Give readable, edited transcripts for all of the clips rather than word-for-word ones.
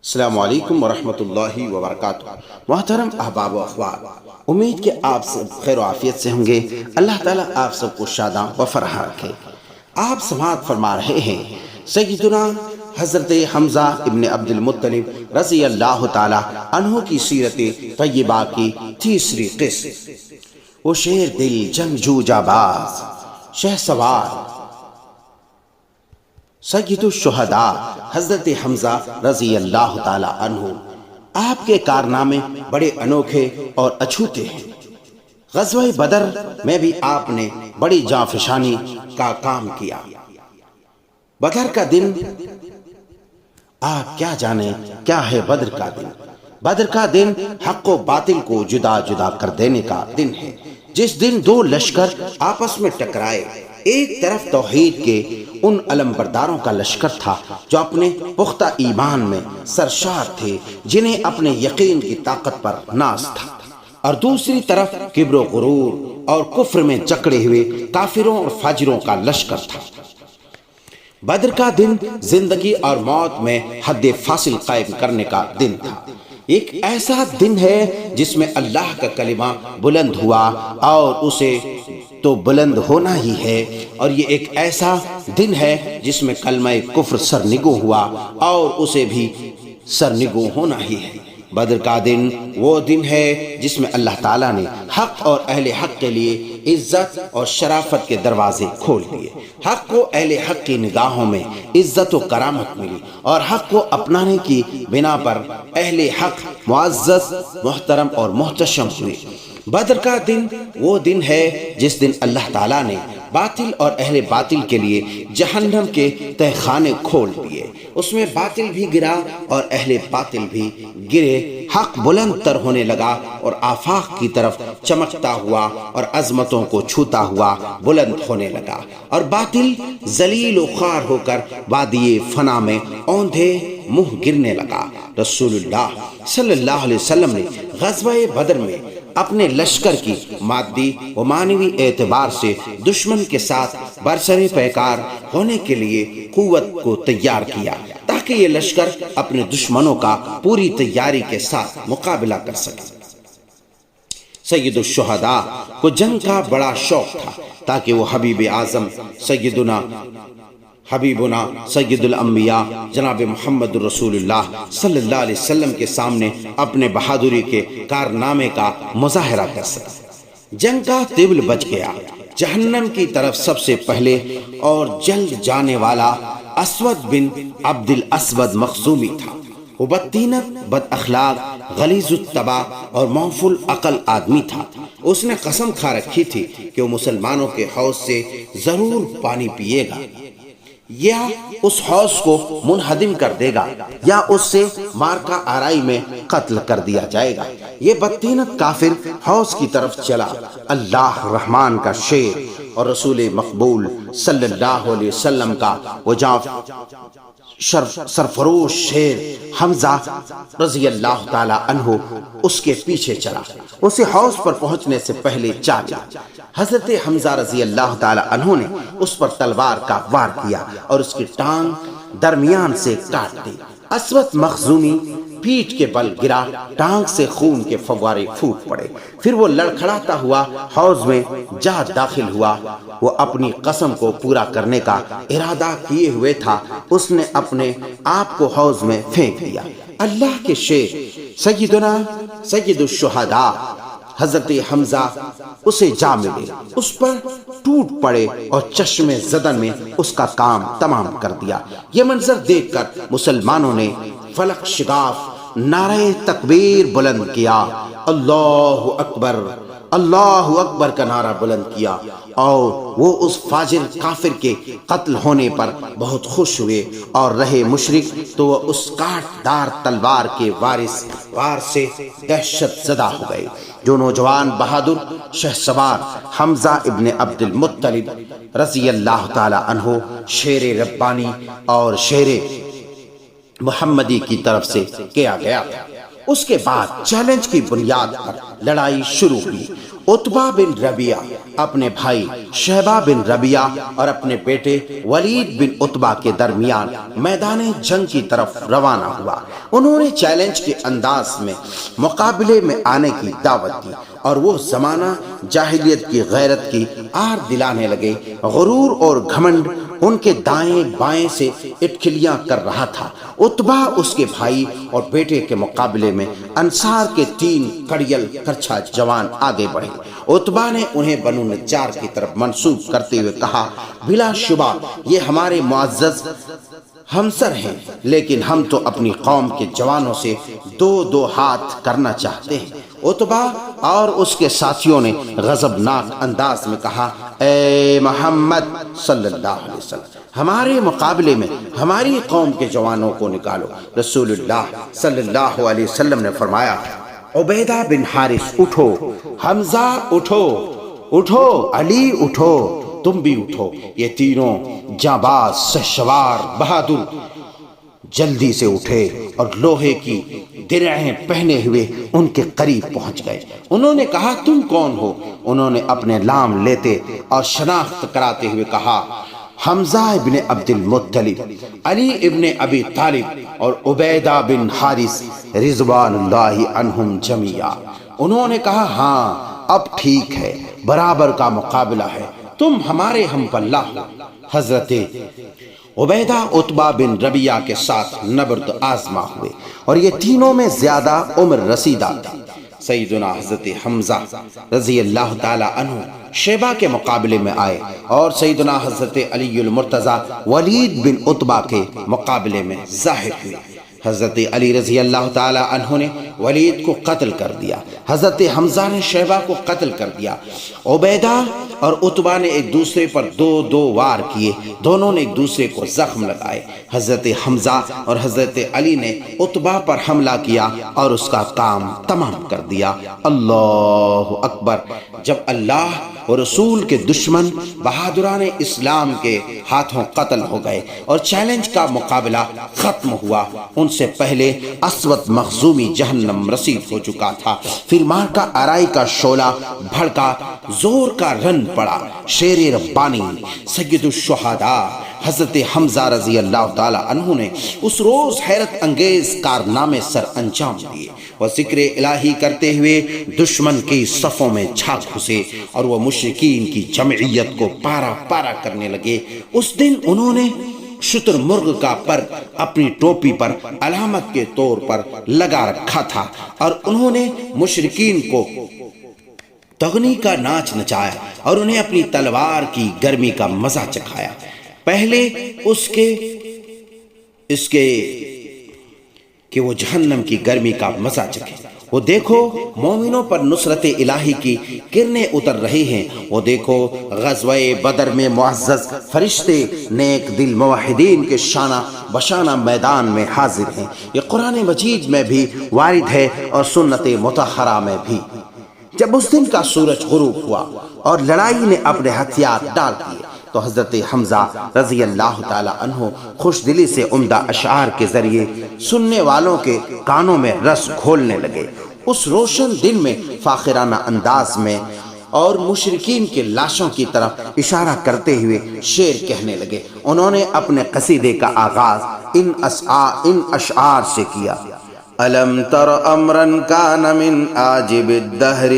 السلام علیکم ورحمۃ اللہ وبرکاتہ۔ محترم احباب و اخوات، امید کہ آپ سب خیر و عافیت سے ہوں گے۔ اللہ تعالیٰ آپ سب کو شاداں و فرحاں رکھے۔ آپ سماعت فرما رہے ہیں سیدنا حضرت حمزہ ابن عبد المطلب رضی اللہ تعالیٰ عنہ کی سیرت طیبہ کی تیسری قسط۔ وہ شیر دل جنگجو جاباز شہ سوار سید الشہداء حضرت حمزہ رضی اللہ تعالی عنہ، آپ کے کارنامے بڑے انوکھے اور اچھوتے ہیں۔ غزوہ بدر میں بھی آپ نے بڑی جانفشانی کا کام کیا۔ بدر کا دن آپ کیا جانیں کیا ہے بدر کا دن۔ بدر کا دن حق و باطل کو جدا جدا کر دینے کا دن ہے، جس دن دو لشکر آپس میں ٹکرائے۔ ایک طرف توحید کے ان علم برداروں کا لشکر تھا جو اپنے پختہ ایمان میں سرشار تھے، جنہیں اپنے یقین کی طاقت پر ناز تھا، اور دوسری طرف کبر و غرور اور کفر میں جکڑے ہوئے کافروں اور فاجروں کا لشکر تھا۔ بدر کا دن زندگی اور موت میں حد فاصل قائم کرنے کا دن تھا۔ ایک ایسا دن ہے جس میں اللہ کا کلمہ بلند ہوا، اور اسے تو بلند ہونا ہی ہے، اور یہ ایک ایسا دن ہے جس میں کلمہ کفر سرنگوں ہوا، اور اسے بھی سرنگوں ہونا ہی ہے۔ بدر کا دن وہ دن ہے جس میں اللہ تعالیٰ نے حق اور اہل حق کے لیے عزت اور شرافت کے دروازے کھول دیے۔ حق کو اہل حق کی نگاہوں میں عزت و کرامت ملی، اور حق کو اپنانے کی بنا پر اہل حق معزز، محترم اور محتشم ہوئے۔ بدر کا دن وہ دن ہے جس دن اللہ تعالیٰ نے باطل اور اہل باطل کے لیے جہنم کے تہ خانے کھول دیے۔ اس میں باطل بھی گرا اور اہل باطل بھی گرے۔ حق بلند تر ہونے لگا اور آفاق کی طرف چمکتا ہوا اور عظمتوں کو چھوتا ہوا بلند ہونے لگا، اور باطل ذلیل و خوار ہو کر وادی فنا میں اوندھے منہ گرنے لگا۔ رسول اللہ صلی اللہ علیہ وسلم نے غزوہ بدر میں اپنے لشکر کی مادی و معنوی اعتبار سے دشمن کے ساتھ برسر پیکار ہونے کے لیے قوت کو تیار کیا، تاکہ یہ لشکر اپنے دشمنوں کا پوری تیاری کے ساتھ مقابلہ کر سکے۔ سید الشہداء کو جنگ کا بڑا شوق تھا، تاکہ وہ حبیب اعظم حبیبنا سید الانبیاء جناب محمد رسول اللہ صلی اللہ علیہ وسلم کے سامنے اپنے بہادری کے کارنامے کا مظاہرہ کر سکے۔ جنگ کا طبل بچ گیا۔ جہنم کی طرف سب سے پہلے اور جلد جانے والا اسود بن عبد الاسود مخزومی تھا۔ وہ بدطینت، بد اخلاق، غلیظ الطبع اور منفی العقل آدمی تھا۔ اس نے قسم کھا رکھی تھی کہ وہ مسلمانوں کے حوض سے ضرور پانی پیے گا، یا اس حوض کو منہدم کر دے گا، یا اس سے مارکا آرائی میں قتل کر دیا جائے گا۔ یہ بدطینت کافر حوض کی طرف چلا۔ اللہ رحمان کا شیر اور رسول مقبول صلی اللہ علیہ وسلم کا وہ سرفروش شیر حمزہ رضی اللہ تعالی عنہ اس کے پیچھے چلا۔ اسے حوض پر پہنچنے سے پہلے چالا۔ حضرت حمزہ رضی اللہ تعالی عنہ نے اس پر تلوار کا وار کیا اور اس کی ٹانگ درمیان سے کاٹ دی۔ اسود مخزومی پیٹھ کے بل گرا، ٹانگ سے خون کے فوارے پھوٹ پڑے۔ پھر وہ لڑکھڑاتا ہوا حوض میں جا داخل ہوا۔ وہ اپنی قسم کو پورا کرنے کا ارادہ کیے ہوئے تھا۔ اس نے اپنے آپ کو حوض میں پھینک دیا۔ اللہ کے شیر سیدنا سید الشہداء حضرت حمزہ اسے جا ملے، اس پر ٹوٹ پڑے اور چشم زدن میں اس کا کام تمام کر دیا۔ یہ منظر دیکھ کر مسلمانوں نے فلک شگاف نعرہ تکبیر بلند کیا، اللہ اکبر، اللہ اکبر کا نعرہ بلند کیا، اور وہ اس فاجر کافر کے قتل ہونے پر بہت خوش ہوئے، اور رہے مشرک تو وہ اس کاٹ دار تلوار کے وار سے دہشت زدہ ہو گئے۔ جو نوجوان بہادر شہسوار حمزہ ابن عبد المطلب رضی اللہ تعالی عنہ شیر ربانی اور شیر محمدی کی طرف سے کیا گیا تھا، اس کے بعد چیلنج کی بنیاد پر لڑائی شروع ہوئی۔ عتبہ بن ربیعہ اپنے بھائی شیبہ بن ربیعہ اور اپنے بیٹے ولید بن عتبہ کے درمیان میدان جنگ کی طرف روانہ ہوا۔ انہوں نے چیلنج کے انداز میں مقابلے میں آنے کی دعوت دی اور وہ زمانہ جاہلیت کی غیرت کی آر دلانے لگے۔ غرور اور گھمنڈ ان کے دائیں بائیں سے اٹکلیاں کر رہا تھا۔ عتبہ اس کے بھائی اور بیٹے کے مقابلے میں انصار کے 3 کڑیل کرچھا جوان آگے بڑھے۔ عتبہ نے انہیں بنو نجار کی طرف منسوب کرتے ہوئے کہا، بلا شبہ یہ ہمارے معزز ہمسر ہیں، لیکن ہم تو اپنی قوم کے جوانوں سے 2 ہاتھ کرنا چاہتے ہیں۔ عتبہ اور اس کے ساتھیوں نے غضبناک انداز میں کہا، اے محمد صلی اللہ علیہ وسلم، ہمارے مقابلے میں ہماری قوم کے جوانوں کو نکالو۔ رسول اللہ صلی اللہ علیہ وسلم نے فرمایا، عبیدہ بن حارث اٹھو، حمزہ اٹھو، اٹھو علی اٹھو، تم بھی اٹھو۔ یہ تینوں جانباز شہسوار بہادر جلدی سے اٹھے اور لوہے کی درعیں پہنے ہوئے ان کے قریب پہنچ گئے۔ انہوں نے کہا، تم کون ہو؟ انہوں نے اپنے نام لیتے اور شناخت کراتے ہوئے کہا، حمزہ ابن عبد المطلب، علی ابن ابی طالب اور عبیدہ بن حارث رضوان اللہ عنہم جمیعا۔ انہوں نے کہا، ہاں اب ٹھیک ہے، برابر کا مقابلہ ہے، تم ہمارے ہم پلہ ہو۔ حضرت عبیدہ عتبہ بن ربیعہ کے ساتھ نبرد آزما ہوئے اور یہ تینوں میں زیادہ عمر رسیدہ تھے۔ سیدنا حضرت حمزہ رضی اللہ تعالی عنہ شیبہ کے مقابلے میں آئے اور سیدنا حضرت علی المرتضی ولید بن عتبہ کے مقابلے میں ظاہر ہوئے۔ حضرت علی رضی اللہ تعالی عنہ نے ولید کو قتل کر دیا، حضرت حمزہ نے شیبہ کو قتل کر دیا۔ عبیدہ اور عتبہ نے ایک دوسرے پر 2 وار کیے، دونوں نے ایک دوسرے کو زخم لگائے۔ حضرت حمزہ اور حضرت علی نے عتبہ پر حملہ کیا اور اس کا کام تمام کر دیا۔ اللہ اکبر! جب اللہ اور رسول کے دشمن بہادران اسلام کے ہاتھوں قتل ہو گئے اور چیلنج کا مقابلہ ختم ہوا، ان سے پہلے اسود مخزومی جہنم رسید ہو چکا تھا۔ پھر مارکا آرائی کا شعلہ بھڑکا، زور کا رن پڑا۔ شیر ربانی سید الشہداء حضرت حمزہ رضی اللہ تعالی عنہ نے اس روز حیرت انگیز کارنامے سر انجام دیے۔ وہ ذکر الہی کرتے ہوئے دشمن کی صفوں میں جھانک گھسے اور وہ مشرکین کی جمعیت کو پارا پارا کرنے لگے۔ اس دن انہوں نے شتر مرغ کا پر اپنی ٹوپی پر علامت کے طور پر لگا رکھا تھا اور انہوں نے مشرکین کو تغنی کا ناچ نچایا اور انہیں اپنی تلوار کی گرمی کا مزہ چکھایا۔ پہلے اس کے کہ وہ جہنم کی گرمی کا مزہ چکھے۔ وہ دیکھو مومنوں پر نصرت الہی کی کرنیں اتر رہی ہیں۔ وہ دیکھو غزوہ بدر میں معزز فرشتے نیک دل موحدین کے شانہ بشانہ میدان میں حاضر ہیں۔ یہ قرآن مجید میں بھی وارد ہے اور سنت مطہرہ میں بھی۔ جب اس دن کا سورج غروب ہوا اور لڑائی نے اپنے ہتھیار ڈال دیے تو حضرت حمزہ رضی اللہ تعالی عنہ خوش دلی سے عمدہ اشعار کے ذریعے سننے والوں کے کانوں میں رس گھولنے لگے۔ اس روشن دن میں فاخرانہ انداز میں اور مشرکین کے لاشوں کی طرف اشارہ کرتے ہوئے شعر کہنے لگے۔ انہوں نے اپنے قصیدے کا آغاز ان اشعار سے کیا۔ ألم تر أمرا كان من عاجب الدهر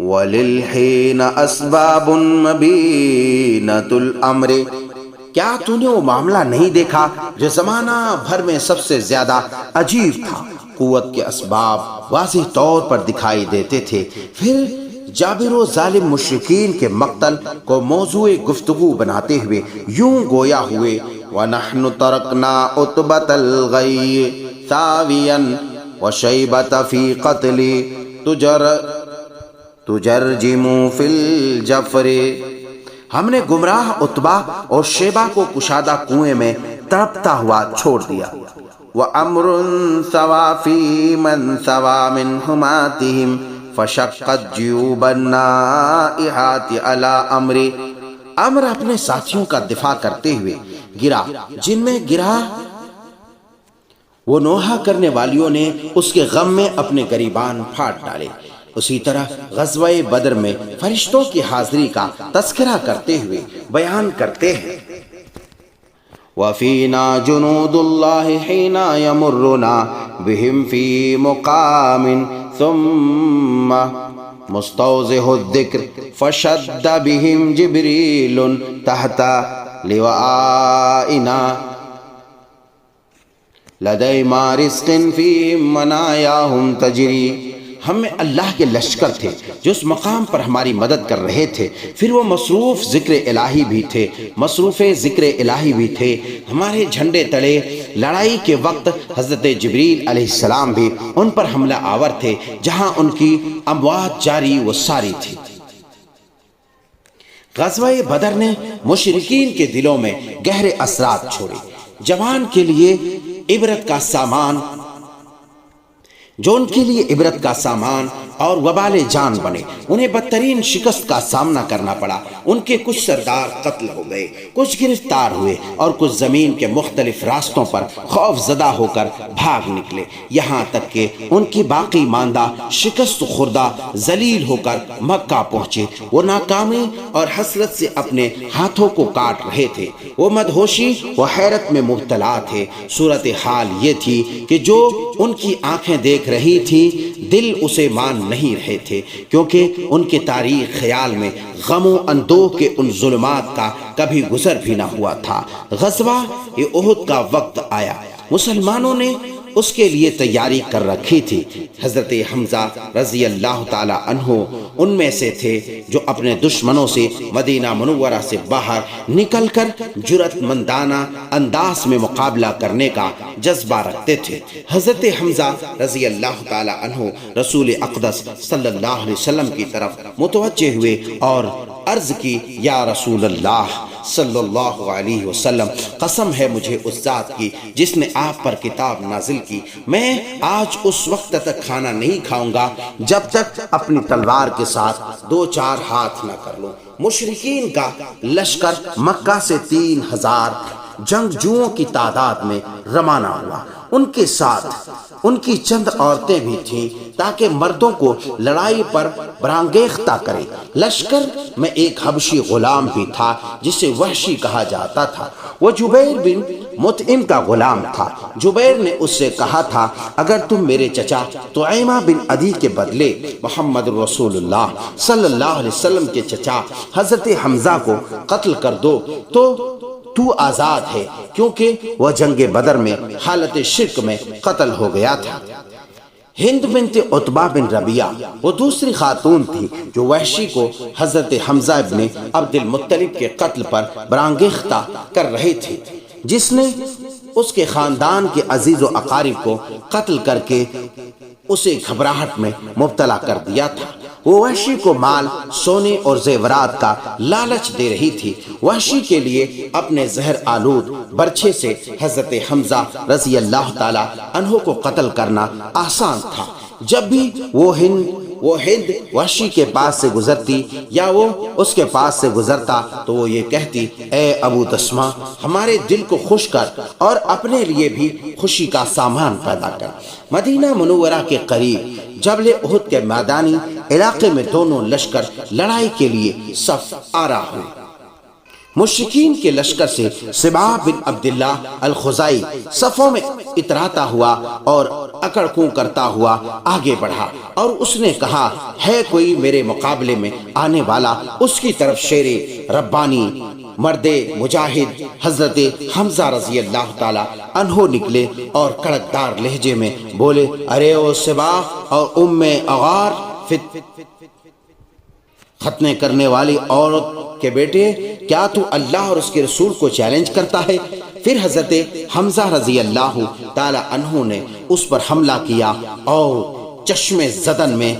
وللحين أسباب مبينة الأمر۔ کیا تو نے وہ معاملہ نہیں دیکھا جو زمانہ بھر میں سب سے زیادہ عجیب تھا؟ قوت کے اسباب واضح طور پر دکھائی دیتے تھے۔ پھر جابر و ظالم مشرکین کے مقتل کو موضوع گفتگو بناتے ہوئے یوں گویا ہوئے، وَنَحْنُ تَرَكْنَا عُتْبَةَ الْغَيِّ ثاويا وشيبة في قتل تجرجم في الجفر۔ ہم نے گمراہ عتبہ اور شیبہ کو کشادہ کنویں میں تڑپتا ہوا چھوڑ دیا۔ وَأَمْرٌ سَوَى فِي مَنْ سَوَى مِنْ حُمَاتِهِمْ فَشَقَّتْ جُيُوبَ النَّائِحَاتِ عَلَى أَمْرِ۔ امر اپنے ساتھیوں کا دفاع کرتے ہوئے گرا، جن میں گرا وہ نوحہ کرنے والیوں نے اس کے غم میں اپنے گریبان پھاڑ ڈالے۔ اسی طرح غزوہ بدر میں فرشتوں کی حاضری کا تذکرہ کرتے ہوئے بیان کرتے ہیں، وَفِينَا جُنُودُ اللَّهِ حِينَ يَمُرُّنَا بِهِمْ فِي مُقَامٍ ثُمَّ مُسْتَوْضِحُ الذِّكْرِ فَشَدَّ بِهِمْ جِبْرِيلٌ تَحْتَ لِوَائِنَا لَدَيْ مَا رِزْقٍ فِيهِمْ مَنَايَاهُمْ تَجْرِي۔ ہم میں اللہ کے لشکر تھے جو اس مقام پر ہماری مدد کر رہے تھے، پھر وہ مصروف ذکر الہی بھی تھے، مصروف ذکر الہی بھی تھے۔ ہمارے جھنڈے تلے لڑائی کے وقت حضرت جبریل علیہ السلام بھی ان پر حملہ آور تھے، جہاں ان کی اموات جاری و ساری تھی۔ غزوہ بدر نے مشرکین کے دلوں میں گہرے اثرات چھوڑے۔ جوان کے لیے عبرت کا سامان جو ان کے لیے عبرت کا سامان اور وبال جان بنے، انہیں بدترین شکست کا سامنا کرنا پڑا۔ ان کے کچھ سردار قتل ہو گئے، کچھ گرفتار ہوئے اور کچھ زمین کے مختلف راستوں پر خوف زدہ ہو کر بھاگ نکلے، یہاں تک کہ ان کی باقی ماندہ شکست خوردہ ذلیل ہو کر مکہ پہنچے۔ وہ ناکامی اور حسرت سے اپنے ہاتھوں کو کاٹ رہے تھے، وہ مدہوشی و حیرت میں مبتلا تھے۔ صورتحال یہ تھی کہ جو ان کی آنکھیں دیکھ رہی تھی، دل اسے مان نہیں رہے تھے، کیونکہ ان کے تاریخ خیال میں غم و اندوہ کے ان ظلمات کا کبھی گزر بھی نہ ہوا تھا۔ غزوہ احد کا وقت آیا، مسلمانوں نے اس کے لیے تیاری کر رکھی تھی۔ حضرت حمزہ رضی اللہ تعالی عنہ ان میں سے تھے جو اپنے دشمنوں سے مدینہ منورہ سے باہر نکل کر جرأت مندانہ انداز میں مقابلہ کرنے کا جذبہ رکھتے تھے۔ حضرت حمزہ رضی اللہ تعالی عنہ رسول اقدس صلی اللہ علیہ وسلم کی طرف متوجہ ہوئے اور عرض کی، یا رسول اللہ صلی اللہ علیہ وسلم، قسم ہے مجھے اس ذات کی جس نے آپ پر کتاب نازل کی، میں آج اس وقت تک کھانا نہیں کھاؤں گا جب تک اپنی تلوار کے ساتھ 2-4 ہاتھ نہ کر لوں۔ مشرکین کا لشکر مکہ سے 3000 جنگجوؤں کی تعداد میں روانہ ہوا۔ ان کے ساتھ ان کی چند عورتیں بھی تھیں تاکہ مردوں کو لڑائی پر برانگیختہ کرے۔ لشکر میں ایک حبشی غلام بھی تھا جسے وحشی کہا جاتا تھا، وہ جبیر بن مطعم کا غلام تھا۔ جبیر نے اس سے کہا تھا، اگر تم میرے چچا طعیمہ بن عدی کے بدلے محمد رسول اللہ صلی اللہ علیہ وسلم کے چچا حضرت حمزہ کو قتل کر دو تو آزاد ہے، کیونکہ وہ جنگ بدر میں حالت شرک میں قتل ہو گیا تھا۔ ہند بنت عتبہ بن ربیعہ وہ دوسری خاتون تھی جو وحشی کو حضرت حمزہ ابن عبد المطلب کے قتل پر برانگیختہ کر رہی تھی، جس نے اس کے خاندان کے عزیز و اقارب کو قتل کر کے اسے گھبراہٹ میں مبتلا کر دیا تھا۔ وہ وحشی کو مال، سونے اور زیورات کا لالچ دے رہی تھی۔ وحشی کے لیے اپنے زہر آلود برچھے سے حضرت حمزہ رضی اللہ تعالی عنہ کو قتل کرنا آسان تھا۔ جب بھی وہ ہند وحشی کے پاس سے گزرتی یا وہ اس کے پاس سے گزرتا تو وہ یہ کہتی، اے ابو تسمہ، ہمارے دل کو خوش کر اور اپنے لیے بھی خوشی کا سامان پیدا کر۔ مدینہ منورہ کے قریب جبل احد کے میدانی علاقے میں دونوں لشکر لڑائی کے لیے صف آرا ہوئے۔ مشرکین کے لشکر سے سبا بن عبداللہ الخزائی صفوں میں اتراتا ہوا اور اکڑکوں کرتا ہوا آگے بڑھا اور اس نے کہا، ہے کوئی میرے مقابلے میں آنے والا؟ اس کی طرف شیر ربانی مرد مجاہد حضرت حمزہ رضی اللہ تعالی عنہ نکلے اور کڑکدار لہجے میں بولے، ارے او سبا اور ام اغار، ختنے کرنے والی عورت کے بیٹے، کیا تو اللہ اور اس کے رسول کو چیلنج کرتا ہے؟ پھر حضرت حمزہ رضی اللہ تعالی عنہ نے اس پر حملہ کیا اور چشم زدن میں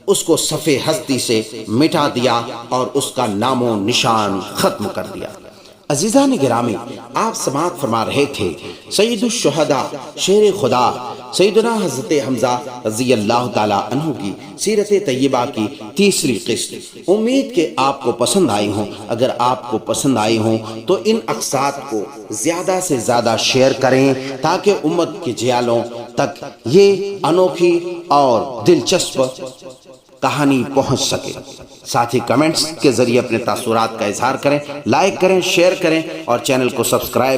اس کو صف ہستی سے مٹا دیا اور اس کا نام و نشان ختم کر دیا۔ عزیزان گرامی، آپ سماعت فرما رہے تھے سید الشہداء شیر خدا سیدنا حضرت حمزہ رضی اللہ تعالیٰ عنہ کی سیرت طیبہ کی تیسری قسط۔ امید کہ آپ کو پسند آئی ہوں۔ اگر آپ کو پسند آئی ہوں تو ان اقساط کو زیادہ سے زیادہ شیئر کریں تاکہ امت کے جیالوں تک یہ انوکھی اور دلچسپ کہانی پہنچ سکے۔ ساتھ ہی کمنٹس کے ذریعے اپنے تاثرات کا اظہار کریں، لائک کریں، شیئر کریں اور چینل کو سبسکرائب